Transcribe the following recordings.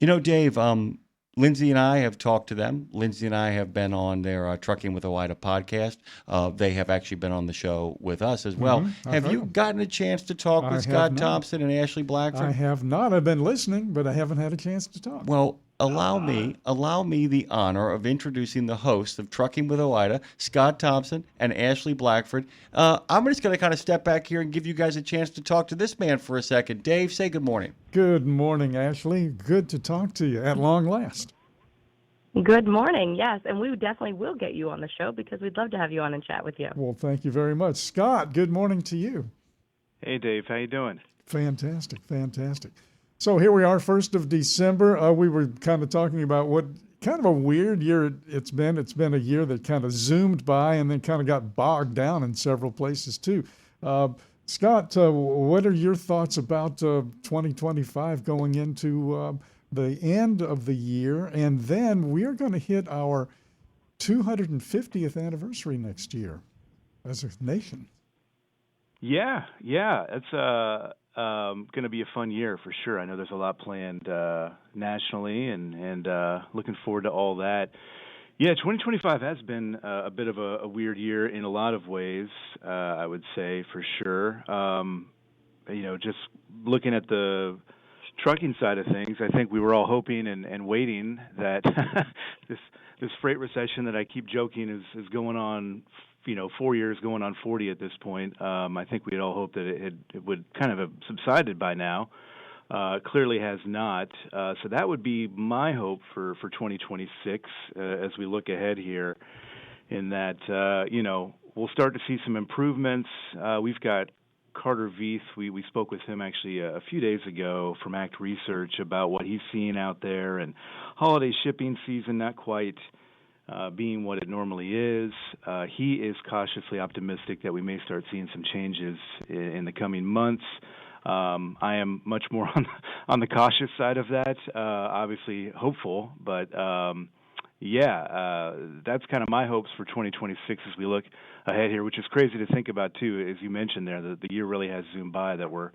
Dave, Lindsay and I have talked to them. Lindsay and I have been on their Trucking with OOIDA podcast. They have actually been on the show with us as well. I've Have heard you them. gotten a chance to talk I with have Scott not. Thompson and Ashley I Blackford? have not. I've been listening, but I haven't had a chance to talk. Well, allow me the honor of introducing the hosts of Trucking with OOIDA, Scott Thompson and Ashley Blackford. I'm just going to kind of step back here and give you guys a chance to talk to this man for a second. Dave, say good morning. Good morning, Ashley. Good to talk to you at long last. Good morning. Yes, and we definitely will get you on the show because we'd love to have you on and chat with you. Well, thank you very much. Scott, good morning to you. Hey, Dave. How you doing? Fantastic, fantastic. So here we are, 1st of December. We were kind of talking about what kind of a weird year it's been. It's been a year that kind of zoomed by and then kind of got bogged down in several places too. Scott, what are your thoughts about 2025 going into the end of the year? And then we're going to hit our 250th anniversary next year as a nation. Yeah. It's going to be a fun year for sure. I know there's a lot planned nationally, and looking forward to all that. Yeah, 2025 has been a bit of a weird year in a lot of ways, I would say, for sure. Just looking at the trucking side of things, I think we were all hoping and waiting that this freight recession that I keep joking is going on, 4 years going on 40 at this point. I think we had all hoped that it would kind of have subsided by now. Clearly has not. So that would be my hope for 2026 as we look ahead here, in that, we'll start to see some improvements. We've got Carter Veith. We spoke with him actually a few days ago from Act Research about what he's seeing out there, and holiday shipping season not quite being what it normally is. He is cautiously optimistic that we may start seeing some changes in the coming months. I am much more on the cautious side of that, obviously hopeful, but that's kind of my hopes for 2026 as we look ahead here, which is crazy to think about too. As you mentioned there, the year really has zoomed by, that we're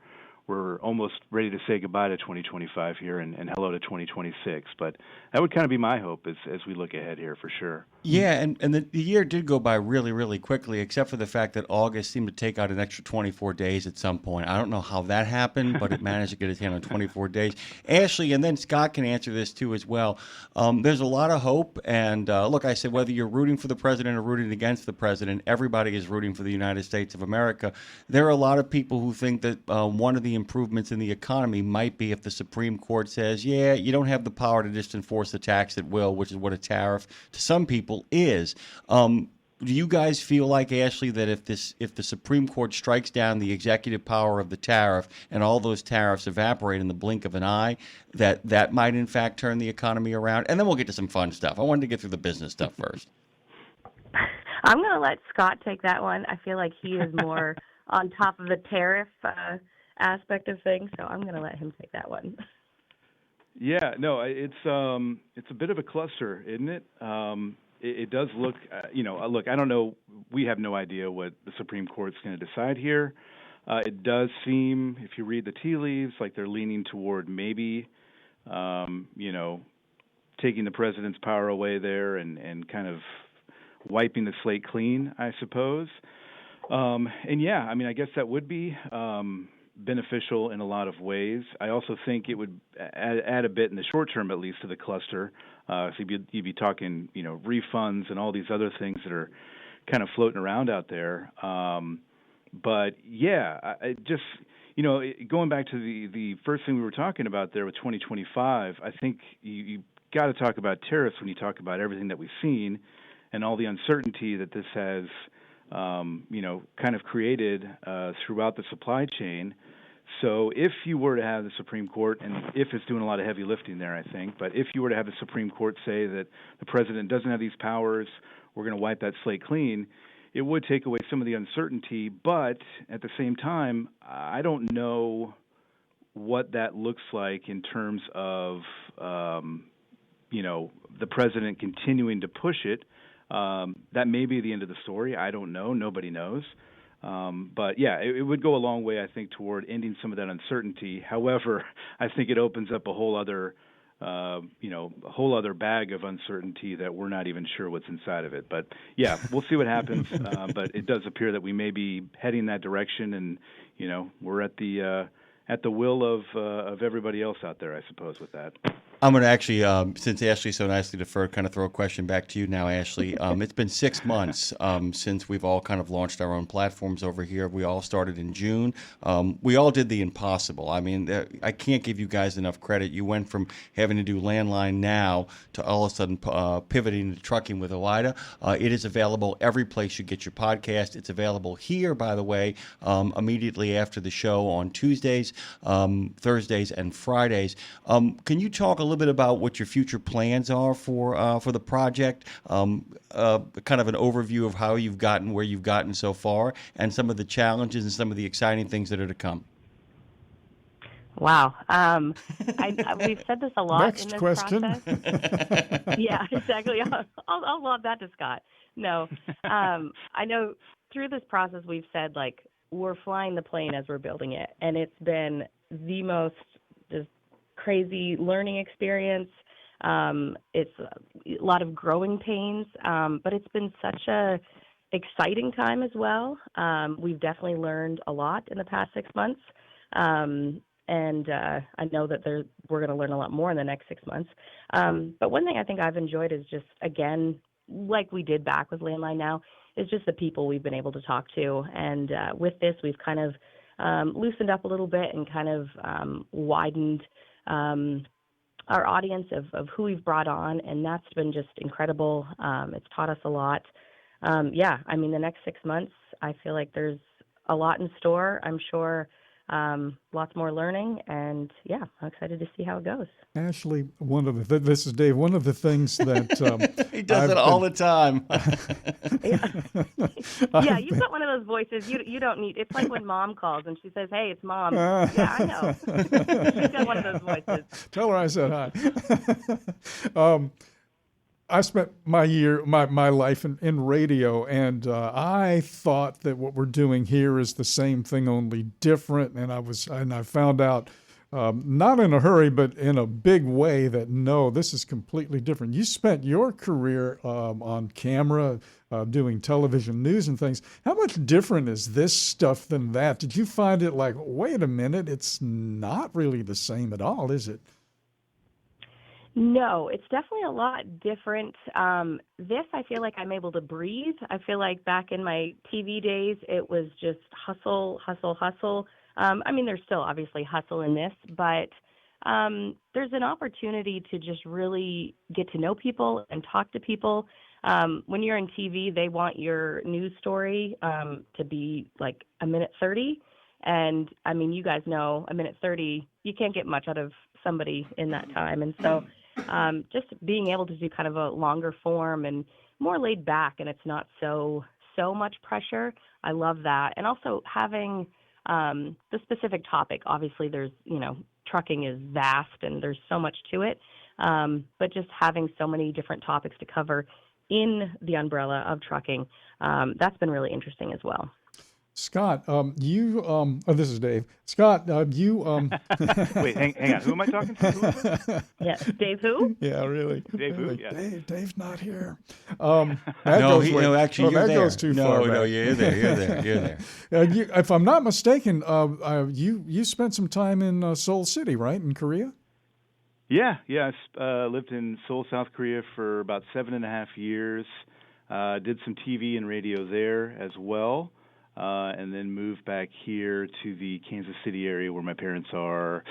almost ready to say goodbye to 2025 here and hello to 2026. But that would kind of be my hope as we look ahead here for sure. Yeah, and the year did go by really, really quickly, except for the fact that August seemed to take out an extra 24 days at some point. I don't know how that happened, but it managed to get its hand on 24 days. Ashley, and then Scott can answer this too as well. There's a lot of hope, and look, I said whether you're rooting for the president or rooting against the president, everybody is rooting for the United States of America. There are a lot of people who think that one of the improvements in the economy might be if the Supreme Court says, yeah, you don't have the power to just enforce the tax at will, which is what a tariff to some people is. Do you guys feel like, Ashley, that if the Supreme Court strikes down the executive power of the tariff and all those tariffs evaporate in the blink of an eye, that might in fact turn the economy around? And then we'll get to some fun stuff. I wanted to get through the business stuff first. I'm going to let Scott take that one. I feel like he is more on top of the tariff aspect of things, so I'm going to let him take that one. Yeah, no, it's a bit of a cluster, isn't it? It does look, look, I don't know. We have no idea what the Supreme Court's going to decide here. It does seem, if you read the tea leaves, like they're leaning toward maybe, taking the president's power away there and kind of wiping the slate clean, I suppose. I guess that would be beneficial in a lot of ways. I also think it would add a bit in the short term, at least, to the cluster. So you'd be talking, refunds and all these other things that are kind of floating around out there. But yeah, I just, going back to the first thing we were talking about there with 2025, I think you got to talk about tariffs when you talk about everything that we've seen and all the uncertainty that this has, kind of created throughout the supply chain. So if you were to have the Supreme Court, and if it's doing a lot of heavy lifting there, I think, but if you were to have the Supreme Court say that the president doesn't have these powers, we're going to wipe that slate clean, it would take away some of the uncertainty. But at the same time, I don't know what that looks like in terms of, the president continuing to push it. That may be the end of the story. I don't know. Nobody knows. But yeah, it would go a long way, I think, toward ending some of that uncertainty. However, I think it opens up a whole other a whole other bag of uncertainty that we're not even sure what's inside of it. But yeah, we'll see what happens. But it does appear that we may be heading that direction, and we're at the will of everybody else out there, I suppose, with that. I'm going to actually, since Ashley so nicely deferred, kind of throw a question back to you now, Ashley. It's been 6 months since we've all kind of launched our own platforms over here. We all started in June. We all did the impossible. I mean, I can't give you guys enough credit. You went from having to do landline now to all of a sudden pivoting to trucking with OOIDA. It is available every place you get your podcast. It's available here, by the way, immediately after the show on Tuesdays, Thursdays, and Fridays. Can you talk a little bit about what your future plans are for the project, kind of an overview of how you've gotten where you've gotten so far, and some of the challenges and some of the exciting things that are to come? Wow. We've said this a lot Next in this question. process. Yeah, exactly. I'll lob that to Scott. No, I know through this process we've said, like, we're flying the plane as we're building it, and it's been the most just crazy learning experience. It's a lot of growing pains, but it's been such a exciting time as well. We've definitely learned a lot in the past 6 months, and I know that we're going to learn a lot more in the next 6 months. But one thing I think I've enjoyed is just, again, like we did back with Landline Now, is just the people we've been able to talk to. And with this, we've kind of loosened up a little bit and kind of widened our audience of who we've brought on, and that's been just incredible. It's taught us a lot. Yeah, I mean, the next 6 months, I feel like there's a lot in store. I'm sure lots more learning, and yeah, I'm excited to see how it goes. Ashley, this is Dave. One of the things that He does it all the time. Yeah, you've got one of those voices you don't need. It's like when mom calls and she says, "Hey, it's mom." Yeah, I know. She's got one of those voices. Tell her I said hi. I spent my life in radio, and I thought that what we're doing here is the same thing, only different. And I found out, not in a hurry, but in a big way, that no, this is completely different. You spent your career on camera, doing television news and things. How much different is this stuff than that? Did you find it like, wait a minute, it's not really the same at all, is it? No, it's definitely a lot different. This, I feel like I'm able to breathe. I feel like back in my TV days, it was just hustle, hustle, hustle. I mean, there's still obviously hustle in this, but there's an opportunity to just really get to know people and talk to people. When you're in TV, they want your news story to be like a minute 30. And I mean, you guys know a minute 30, you can't get much out of somebody in that time. And so just being able to do kind of a longer form and more laid back, and it's not so much pressure. I love that. And also having the specific topic. Obviously, there's, trucking is vast and there's so much to it. But just having so many different topics to cover in the umbrella of trucking, that's been really interesting as well. Scott, this is Dave. Scott, you. Wait, hang on. Who am I talking to? Yeah, Dave who? Yeah, really. Dave who? Yeah. Dave's not here. Actually, you're there. Goes too far. No, you're there. If I'm not mistaken, you spent some time in Seoul City, right, in Korea? Yeah. I lived in Seoul, South Korea for about 7.5 years. Did some TV and radio there as well. And then moved back here to the Kansas City area where my parents are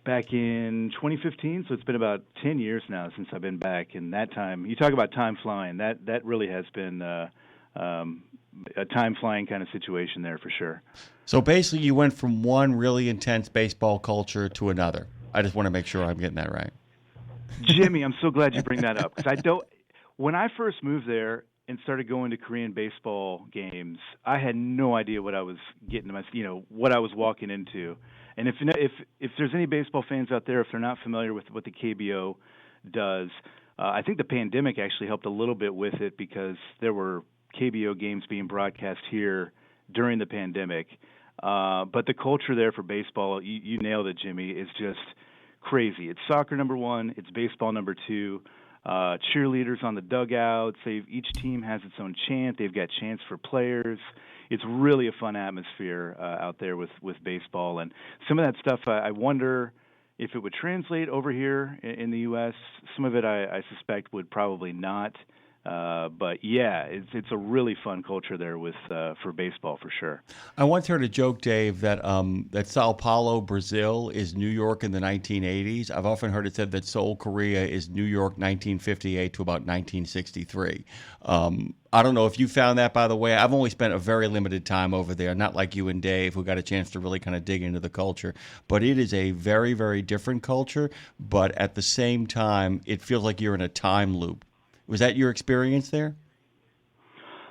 back in 2015. So it's been about 10 years now since I've been back. And that time, you talk about time flying, that really has been a time flying kind of situation there for sure. So basically you went from one really intense baseball culture to another. I just want to make sure I'm getting that right. Jimmy, I'm so glad you bring that up, because when I first moved there and started going to Korean baseball games, I had no idea what I was getting what I was walking into. And if there's any baseball fans out there, if they're not familiar with what the KBO does, I think the pandemic actually helped a little bit with it, because there were KBO games being broadcast here during the pandemic. But the culture there for baseball, you nailed it, Jimmy, is just crazy. It's soccer number one. It's baseball number two. Cheerleaders on the dugouts. Each team has its own chant. They've got chants for players. It's really a fun atmosphere out there with baseball. And some of that stuff, I wonder if it would translate over here in the U.S. Some of it, I suspect, would probably not. But yeah, it's a really fun culture there with for baseball for sure. I once heard a joke, Dave, that Sao Paulo, Brazil, is New York in the 1980s. I've often heard it said that Seoul, Korea, is New York 1958 to about 1963. I don't know if you found that, by the way. I've only spent a very limited time over there, not like you and Dave, who got a chance to really kind of dig into the culture. But it is a very, very different culture. But at the same time, it feels like you're in a time loop. Was that your experience there?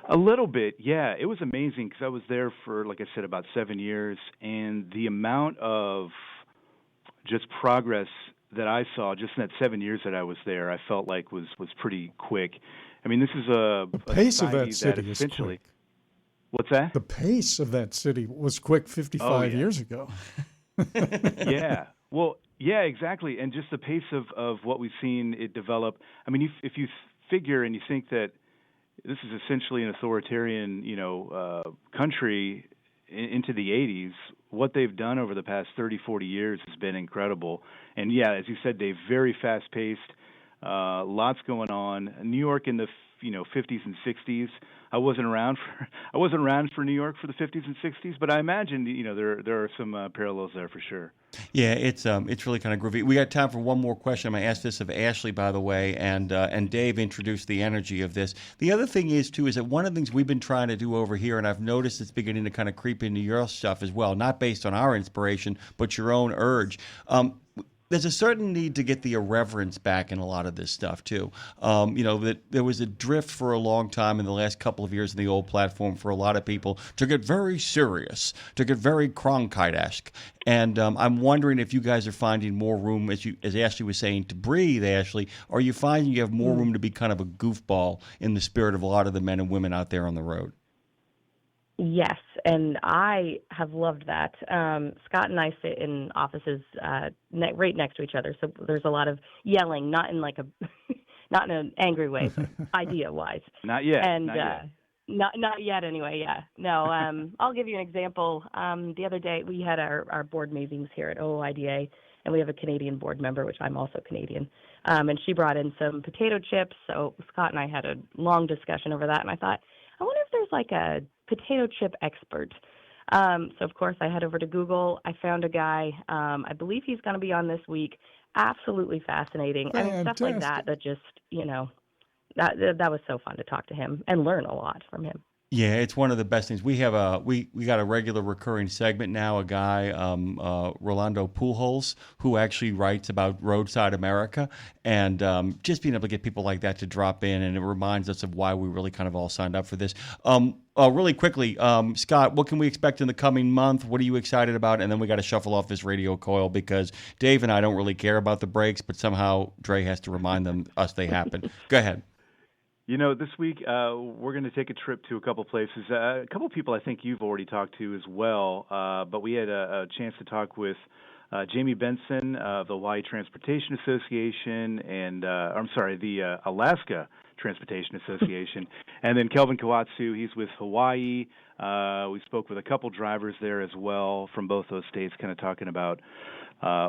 A little bit, yeah. It was amazing because I was there for, like I said, about 7 years, and the amount of just progress that I saw just in that 7 years that I was there, I felt like was pretty quick. I mean, this is the pace of that society city is quick. What's that? The pace of that city was quick 55 years ago. Yeah. Well, yeah, exactly. And just the pace of what we've seen it develop. I mean, if you figure and you think that this is essentially an authoritarian, country into the 80s, what they've done over the past 30, 40 years has been incredible. And yeah, as you said, Dave, very fast-paced, lots going on. New York in the 50s and 60s. I wasn't around for New York for the 50s and 60s, but I imagine there are some parallels there for sure. Yeah, it's really kind of groovy. We got time for one more question. I'm going to ask this of Ashley, by the way, and Dave introduced the energy of this. The other thing is that one of the things we've been trying to do over here, and I've noticed it's beginning to kind of creep into your stuff as well, not based on our inspiration, but your own urge. There's a certain need to get the irreverence back in a lot of this stuff, too. That there was a drift for a long time in the last couple of years in the old platform for a lot of people to get very serious, to get very Cronkite-esque. And I'm wondering if you guys are finding more room, as Ashley was saying, to breathe, Ashley. Are you finding you have more room to be kind of a goofball in the spirit of a lot of the men and women out there on the road? Yes, and I have loved that. Scott and I sit in offices right next to each other, so there's a lot of yelling, not in not in an angry way, but idea-wise. Not yet. And not yet. Not yet, anyway. Yeah. No. I'll give you an example. The other day we had our board meetings here at OOIDA, and we have a Canadian board member, which I'm also Canadian. And she brought in some potato chips. So Scott and I had a long discussion over that, and I thought, I wonder if there's like a potato chip expert. So, of course, I head over to Google. I found a guy. I believe he's going to be on this week. Absolutely fascinating. I mean, stuff like that just, that was so fun to talk to him and learn a lot from him. Yeah, it's one of the best things. We have we got a regular recurring segment now, a guy, Rolando Pujols, who actually writes about roadside America, and just being able to get people like that to drop in, and it reminds us of why we really kind of all signed up for this. Really quickly, Scott, what can we expect in the coming month? What are you excited about? And then we got to shuffle off this radio coil because Dave and I don't really care about the breaks, but somehow Dre has to remind us they happen. Go ahead. This week we're going to take a trip to a couple places. A couple people I think you've already talked to as well, but we had a chance to talk with Jamie Benson of the Hawaii Transportation Association and, the Alaska Transportation Association, and then Kelvin Kawatsu, he's with Hawaii. We spoke with a couple drivers there as well from both those states, kind of talking about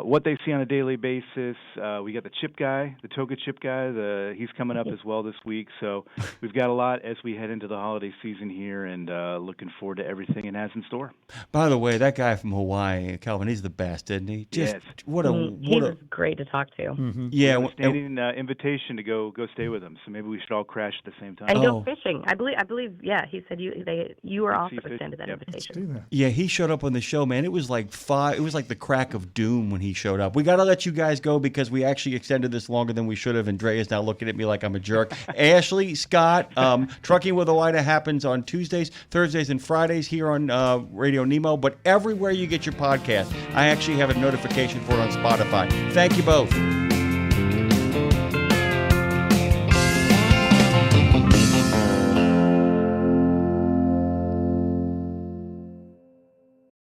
what they see on a daily basis. We got the chip guy, the Toga chip guy. He's coming up as well this week. So we've got a lot as we head into the holiday season here, and looking forward to everything it has in store. By the way, that guy from Hawaii, Calvin, he's the best, isn't he? Yes. He was great to talk to. Mm-hmm. Yeah, standing invitation to go stay with him. So maybe we should all crash at the same time. And go fishing. I believe. Yeah, he said you were also extended that invitation. Let's do that. Yeah, he showed up on the show, man. It was like the crack of doom when he showed up. We got to let you guys go because we actually extended this longer than we should have, and Dre is now looking at me like I'm a jerk. Ashley, Scott, Trucking with OOIDA happens on Tuesdays, Thursdays, and Fridays here on Radio Nemo, but everywhere you get your podcast. I actually have a notification for it on Spotify. Thank you both.